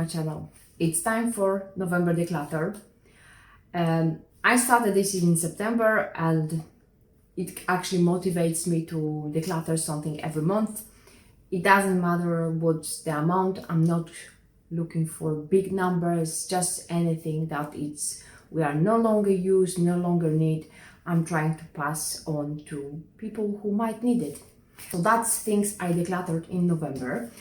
channel. It's time for November declutter. I started this in September and it actually motivates me to declutter something every month. It doesn't matter what's the amount. I'm not looking for big numbers, just anything that we are no longer use, no longer need. I'm trying to pass on to people who might need it. So that's things I decluttered in November.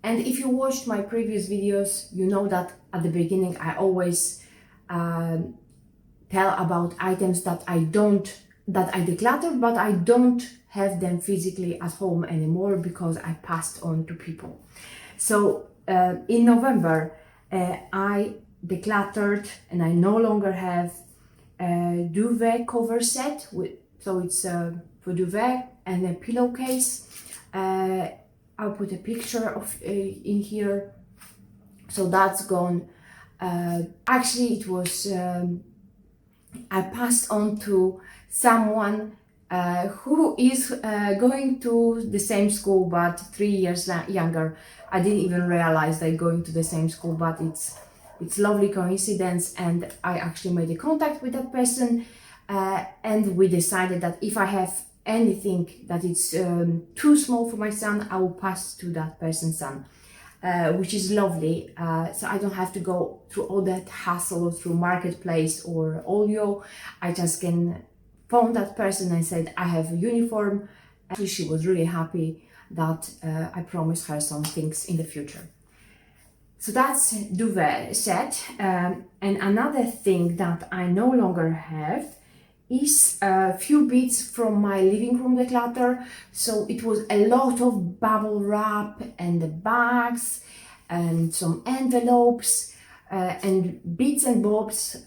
And if you watched my previous videos, you know that at the beginning I always tell about items that I declutter, but I don't have them physically at home anymore because I passed on to people. So in November I decluttered and I no longer have a duvet cover set so it's for duvet and a pillowcase. I'll put a picture of in here. So that's gone. Actually it was I passed on to someone who is going to the same school but 3 years younger. I didn't even realize they're going to the same school, but it's lovely coincidence, and I actually made a contact with that person and we decided that if I have anything that is too small for my son, I will pass to that person's son, which is lovely. So I don't have to go through all that hassle through Marketplace or Olio. I just can phone that person and said I have a uniform. Actually, she was really happy that I promised her some things in the future. So that's duvet set. And another thing that I no longer have is a few bits from my living room declutter. So it was a lot of bubble wrap and the bags and some envelopes and bits and bobs,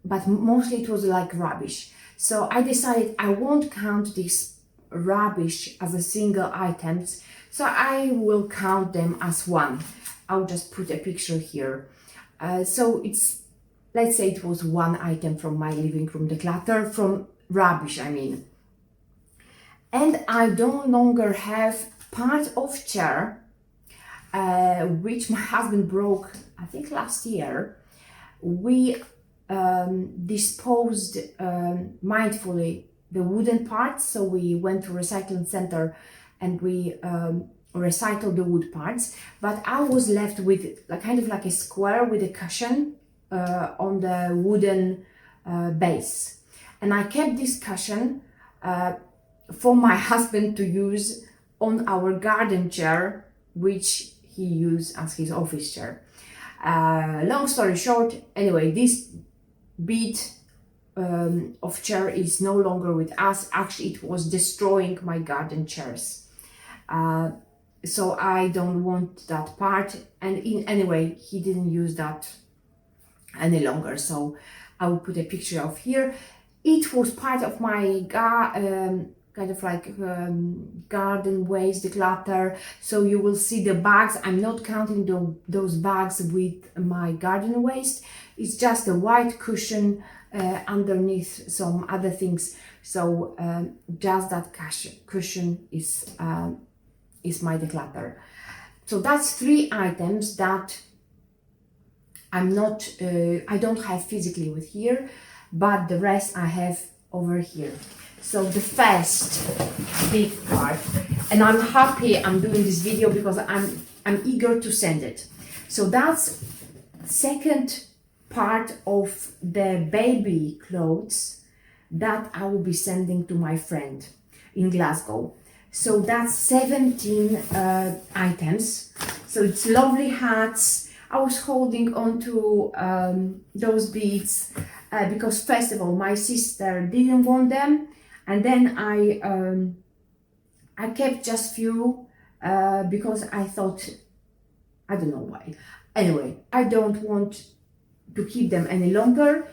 but mostly it was like rubbish. So I decided I won't count this rubbish as a single items, so I will count them as one. I'll just put a picture here. So it's, let's say it was one item from my living room declutter, from rubbish I mean. And I no longer have part of chair which my husband broke, I think last year. We disposed mindfully the wooden parts, so we went to recycling center and we recycled the wood parts, but I was left with kind of like a square with a cushion on the wooden base, and I kept this cushion for my husband to use on our garden chair, which he used as his office chair. Long story short, anyway, this bit of chair is no longer with us. Actually, it was destroying my garden chairs. So I don't want that part, and anyway, he didn't use that any longer, so I will put a picture of here. It was part of my kind of like garden waste declutter, so you will see the bags. I'm not counting those bags with my garden waste. It's just a white cushion underneath some other things, so just that cushion is my declutter. So that's 3 items that I'm not I don't have physically with here, but the rest I have over here. So the first big part, and I'm happy I'm doing this video because I'm eager to send it. So that's second part of the baby clothes that I will be sending to my friend in Glasgow. So that's 17 items. So it's lovely hats. I was holding on to those beads because first of all my sister didn't want them, and then I kept just few because I thought, I don't know why. Anyway, I don't want to keep them any longer,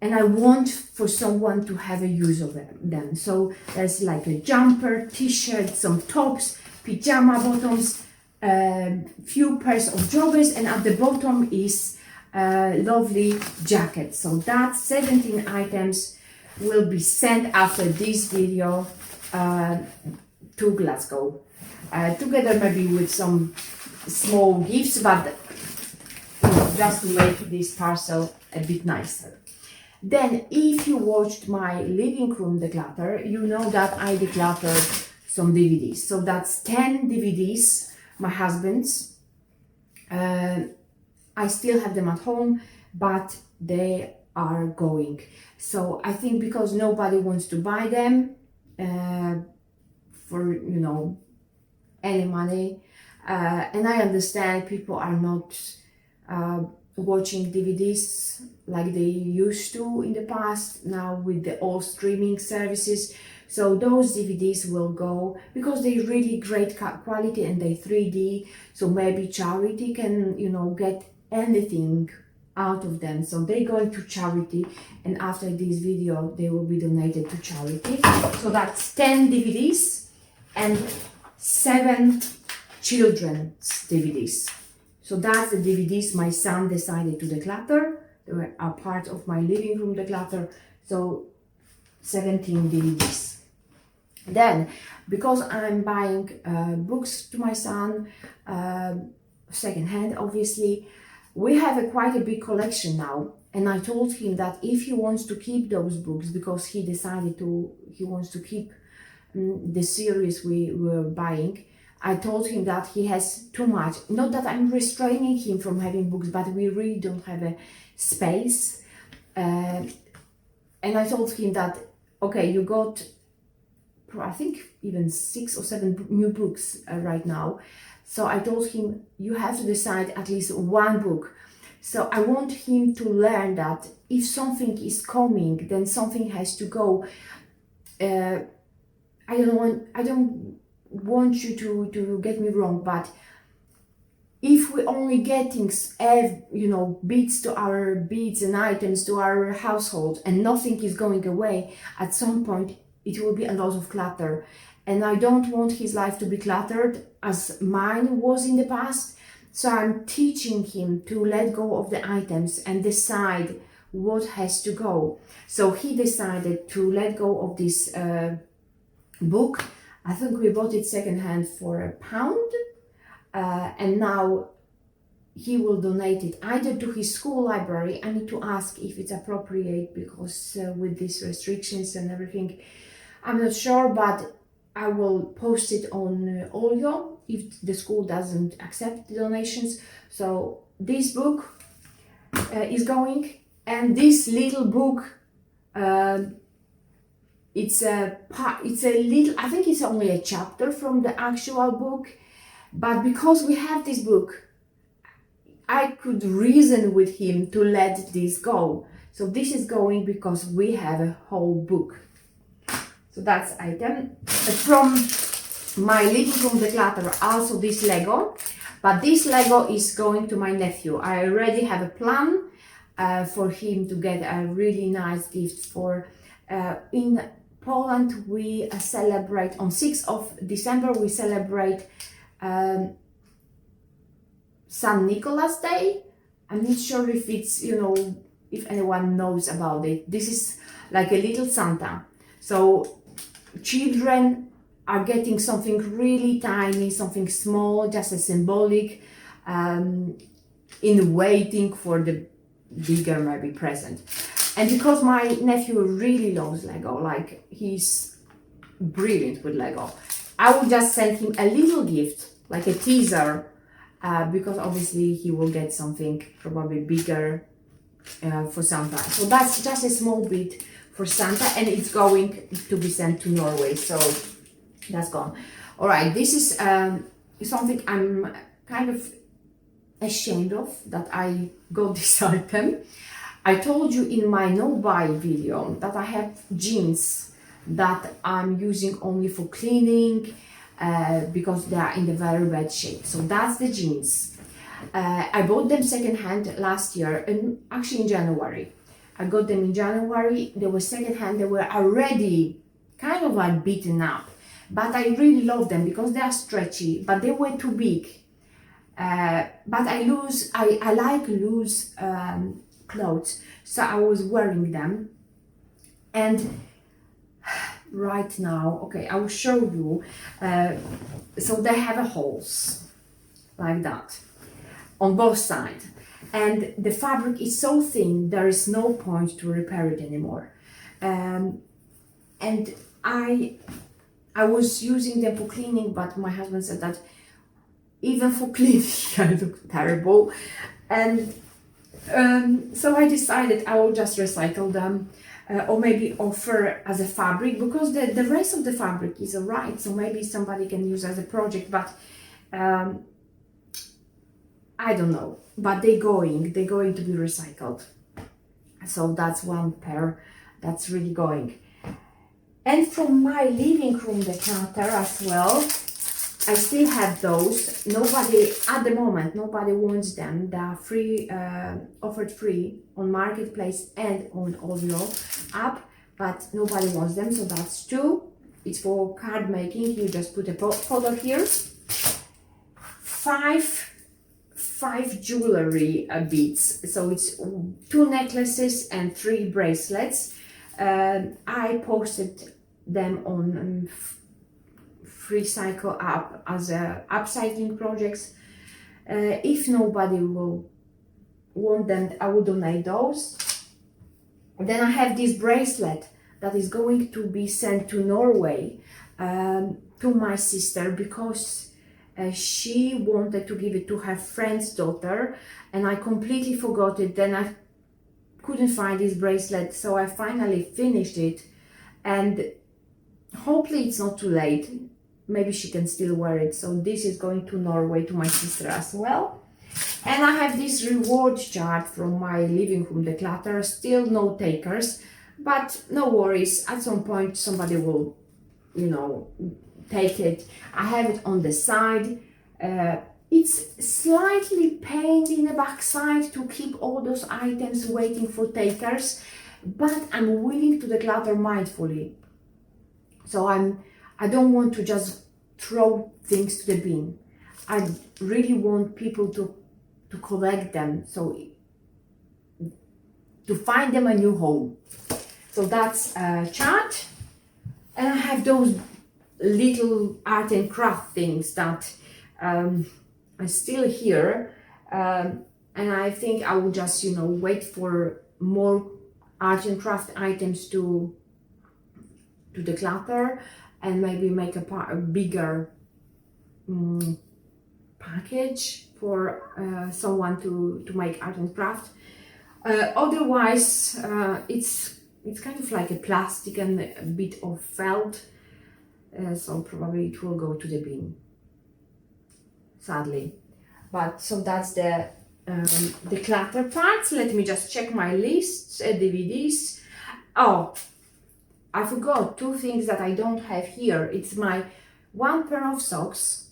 and I want for someone to have a use of them. So there's like a jumper, t-shirt, some tops, pajama bottoms, few pairs of joggers, and at the bottom is a lovely jacket. So that's 17 items will be sent after this video to Glasgow, together maybe with some small gifts, but just to make this parcel a bit nicer. Then, if you watched my living room declutter, you know that I decluttered some DVDs. So that's 10 DVDs, my husband's. I still have them at home, but they are going. So I think because nobody wants to buy them for, you know, any money. And I understand people are not watching DVDs like they used to in the past, now with the all streaming services. So those DVDs will go because they're really great quality and they 3D. So maybe charity can, you know, get anything out of them. So they go to charity, and after this video they will be donated to charity. So that's 10 DVDs and 7 children's DVDs. So that's the DVDs my son decided to declutter. They were a part of my living room declutter. So 17 DVDs. Then, because I'm buying books to my son, secondhand obviously, we have quite a big collection now. And I told him that if he wants to keep those books, because he decided he wants to keep the series we were buying, I told him that he has too much. Not that I'm restraining him from having books, but we really don't have a space. And I told him that, okay, you got, I think, even 6 or 7 new books right now. So I told him, you have to decide at least one book. So I want him to learn that if something is coming, then something has to go. I don't want you to get me wrong, but if we only getting, you know, beads and items to our household and nothing is going away, at some point it will be a lot of clutter. And I don't want his life to be cluttered as mine was in the past. So I'm teaching him to let go of the items and decide what has to go. So he decided to let go of this book. I think we bought it secondhand for £1, and now he will donate it either to his school library. I need to ask if it's appropriate, because with these restrictions and everything, I'm not sure, but I will post it on Olio if the school doesn't accept the donations. So this book is going, and this little book, it's a little, I think it's only a chapter from the actual book, but because we have this book, I could reason with him to let this go. So this is going because we have a whole book. So that's item. From my living room declutter, also this Lego, but this Lego is going to my nephew. I already have a plan for him to get a really nice gift for, in Poland we celebrate on 6th of December, we celebrate St. Nicholas Day. I'm not sure if it's, you know, if anyone knows about it. This is like a little Santa. So children are getting something really tiny, something small, just a symbolic, in waiting for the bigger maybe present. And because my nephew really loves Lego, like he's brilliant with Lego, I will just send him a little gift, like a teaser, because obviously he will get something probably bigger for Santa. So that's just a small bit for Santa, and it's going to be sent to Norway, so that's gone. All right, this is something I'm kind of ashamed of, that I got this item. I told you in my no buy video that I have jeans that I'm using only for cleaning because they are in the very bad shape. So that's the jeans. I bought them secondhand last year, and actually in January. I got them in January. They were secondhand. They were already kind of like beaten up, but I really love them because they are stretchy, but they were too big. But I like loose clothes, so I was wearing them. And right now, okay, I will show you. So they have a holes. like that on both sides. And the fabric is so thin, there is no point to repair it anymore. And I was using them for cleaning, but my husband said that even for cleaning I look terrible. And so I decided I will just recycle them, or maybe offer as a fabric, because the rest of the fabric is alright, so maybe somebody can use as a project, but I don't know. But they're going to be recycled. So that's one pair that's really going. And from my living room declutter as well, I still have those. Nobody, at the moment, nobody wants them. They are free, offered free on Marketplace and on Over app, but nobody wants them, so that's two. It's for card making. You just put a photo here. Five jewellery beads. So it's 2 necklaces and 3 bracelets. I posted them on Free Cycle app as upcycling projects. If nobody will want them, I will donate those. Then I have this bracelet that is going to be sent to Norway to my sister, because she wanted to give it to her friend's daughter, and I completely forgot it. Then I couldn't find this bracelet, so I finally finished it, and hopefully it's not too late. Maybe she can still wear it. So this is going to Norway to my sister as well. And I have this reward chart from my living room declutter. Still no takers, but no worries. At some point somebody will, take it. I have it on the side. It's slightly pained in the back side to keep all those items waiting for takers, but I'm willing to declutter mindfully. So I don't want to just throw things to the bin. I really want people to collect them, so to find them a new home. So that's a chart. And I have those little art and craft things that are still here. And I think I will just, wait for more art and craft items to declutter, and maybe make a bigger package for someone to make art and craft. Otherwise, it's kind of like a plastic and a bit of felt, so probably it will go to the bin, sadly. But so that's the clutter parts. Let me just check my lists, DVDs. Oh, I forgot 2 things that I don't have here. It's my 1 pair of socks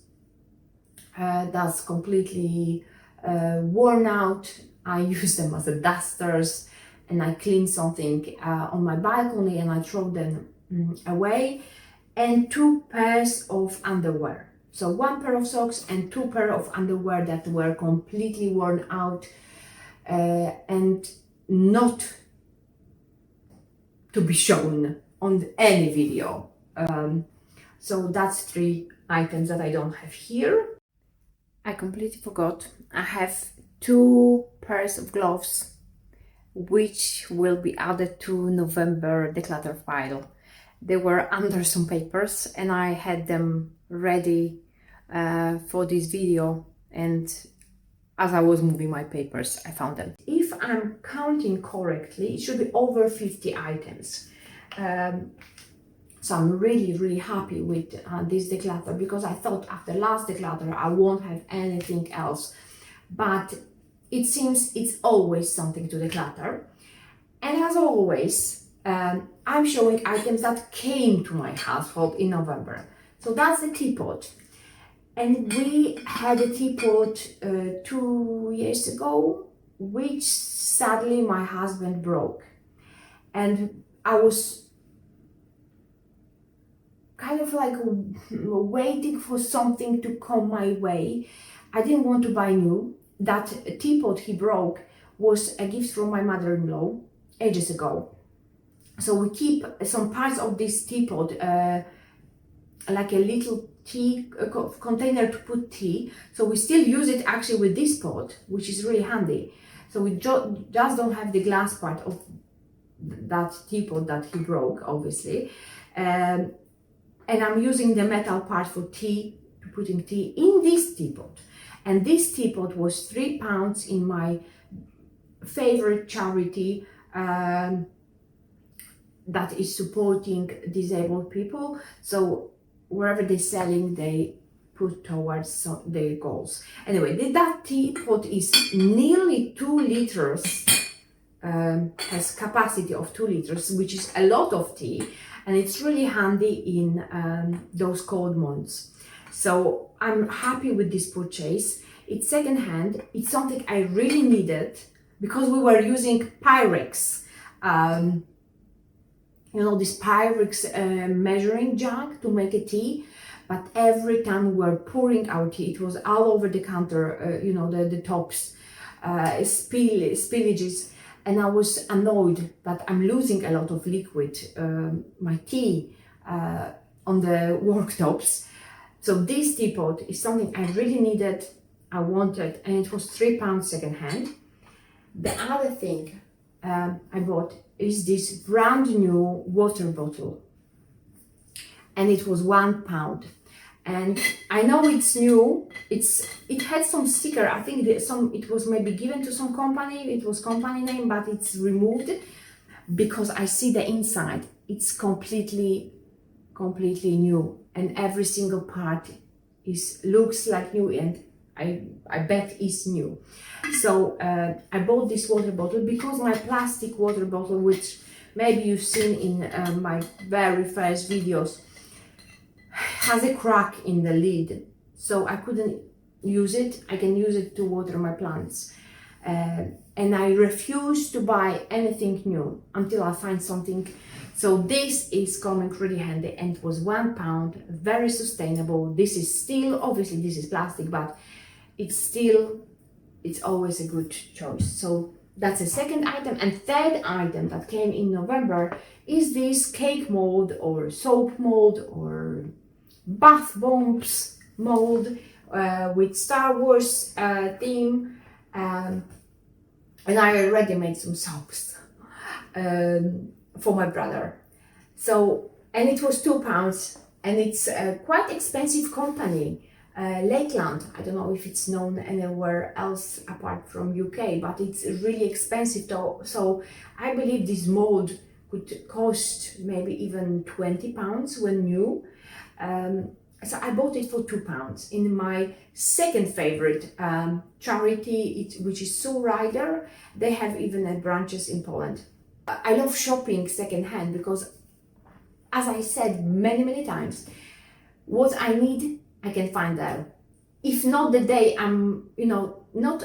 that's completely worn out. I use them as a dusters, and I clean something on my balcony and I throw them away. And 2 pairs of underwear. So 1 pair of socks and 2 pair of underwear that were completely worn out and not to be shown on any video. So that's 3 items that I don't have here. I completely forgot. I have 2 pairs of gloves, which will be added to November declutter file. They were under some papers and I had them ready for this video, and as I was moving my papers, I found them. If I'm counting correctly, it should be over 50 items. So I'm really happy with this declutter, because I thought after last declutter I won't have anything else, but it seems it's always something to declutter. And as always, I'm showing items that came to my household in November. So that's the teapot. And we had a teapot 2 years ago, which sadly my husband broke. And I was kind of like waiting for something to come my way. I didn't want to buy new. That teapot he broke was a gift from my mother-in-law ages ago. So we keep some parts of this teapot, like a little tea container to put tea. So we still use it actually with this pot, which is really handy. So we just don't have the glass part of that teapot that he broke, obviously. And I'm using the metal part for tea, to putting tea in this teapot. And this teapot was £3 in my favorite charity that is supporting disabled people. So wherever they're selling, they put towards their goals. Anyway, that teapot is nearly 2 liters, has capacity of 2 liters, which is a lot of tea, and it's really handy in those cold months. So I'm happy with this purchase. It's secondhand. It's something I really needed because we were using Pyrex. You know, this Pyrex measuring jug to make a tea, but every time we were pouring our tea, it was all over the counter, you know, the tops, spillages, and I was annoyed that I'm losing a lot of liquid, my tea, on the worktops. So this teapot is something I really needed, I wanted, and it was £3 secondhand. The other thing I bought is this brand new water bottle, and it was £1. And I know it's new. It had some sticker. I think it was maybe given to some company. It was company name, but it's removed because I see the inside. It's completely new, and every single part looks like new, and I bet is new. So I bought this water bottle because my plastic water bottle, which maybe you've seen in my very first videos, has a crack in the lid, so I couldn't use it. I can use it to water my plants, and I refuse to buy anything new until I find something. So this is coming really handy, and it was £1, very sustainable. This is still, obviously this is plastic, but it's always a good choice. So that's the second item. And third item that came in November is this cake mold or soap mold or bath bombs mold with Star Wars theme, and I already made some soaps for my brother. So, and it was £2, and it's a quite expensive company, Lakeland. I don't know if it's known anywhere else apart from UK, but it's really expensive though. So I believe this mold could cost maybe even £20 when new. So I bought it for £2 in my second favorite charity, which is Soul Rider. They have even branches in Poland. I love shopping secondhand because, as I said many times, what I need I can find there. If not the day I'm, you know, not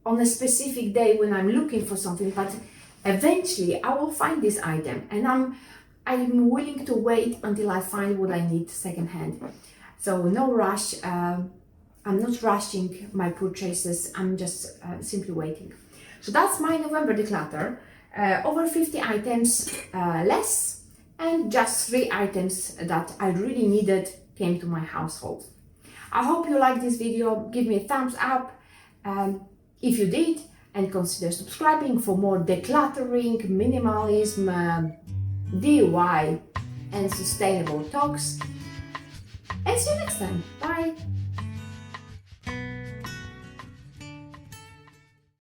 on a specific day when I'm looking for something, but eventually I will find this item, and I'm willing to wait until I find what I need secondhand. So no rush. I'm not rushing my purchases. I'm just simply waiting. So that's my November declutter. Over 50 items less, and just 3 items that I really needed came to my household. I hope you liked this video. Give me a thumbs up if you did, and consider subscribing for more decluttering, minimalism, DIY and sustainable talks. And see you next time. Bye!